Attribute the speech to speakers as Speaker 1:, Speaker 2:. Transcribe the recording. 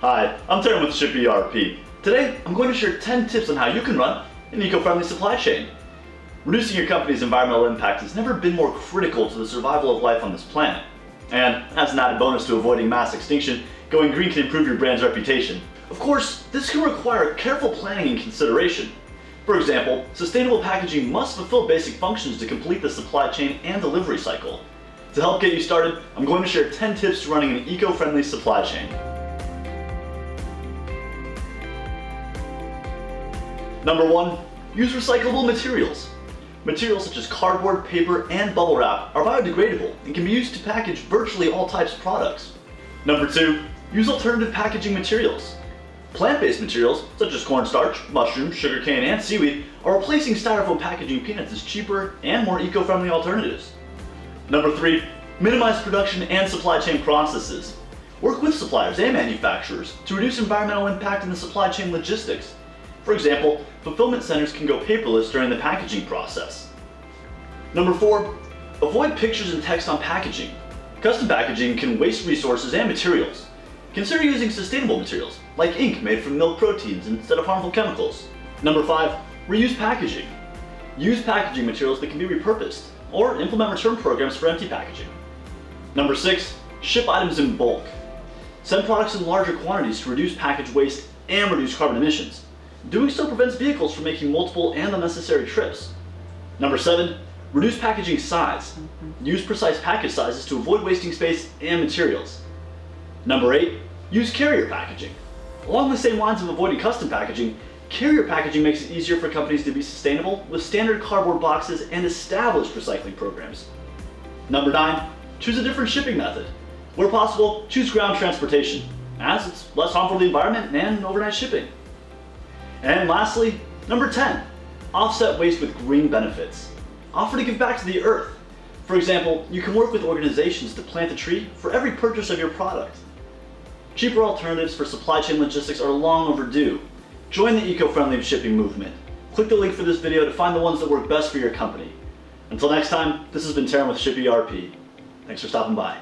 Speaker 1: Hi, I'm Terry with ShipERP. Today, I'm going to share 10 tips on how you can run an eco-friendly supply chain. Reducing your company's environmental impact has never been more critical to the survival of life on this planet. And as an added bonus to avoiding mass extinction, going green can improve your brand's reputation. Of course, this can require careful planning and consideration. For example, sustainable packaging must fulfill basic functions to complete the supply chain and delivery cycle. To help get you started, I'm going to share 10 tips to running an eco-friendly supply chain. Number 1. Use recyclable materials. Materials such as cardboard, paper, and bubble wrap are biodegradable and can be used to package virtually all types of products. Number 2. Use alternative packaging materials. Plant-based materials, such as cornstarch, mushrooms, sugarcane, and seaweed, are replacing styrofoam packaging peanuts as cheaper and more eco-friendly alternatives. Number 3. Minimize production and supply chain processes. Work with suppliers and manufacturers to reduce environmental impact in the supply chain logistics. For example, fulfillment centers can go paperless during the packaging process. Number 4. Avoid pictures and text on packaging. Custom packaging can waste resources and materials. Consider using sustainable materials, like ink made from milk proteins instead of harmful chemicals. Number 5. Reuse packaging. Use packaging materials that can be repurposed, or implement return programs for empty packaging. Number 6. Ship items in bulk. Send products in larger quantities to reduce package waste and reduce carbon emissions. Doing so prevents vehicles from making multiple and unnecessary trips. Number 7. Reduce packaging size. Use precise package sizes to avoid wasting space and materials. Number 8. Use carrier packaging. Along the same lines of avoiding custom packaging, carrier packaging makes it easier for companies to be sustainable with standard cardboard boxes and established recycling programs. Number 9. Choose a different shipping method. Where possible, choose ground transportation, as it's less harmful to the environment and overnight shipping. And lastly, number 10. Offset waste with green benefits. Offer to give back to the earth. For example, you can work with organizations to plant a tree for every purchase of your product. Cheaper alternatives for supply chain logistics are long overdue. Join the eco-friendly shipping movement. Click the link for this video to find the ones that work best for your company. Until next time, this has been Terry with ShipERP. Thanks for stopping by.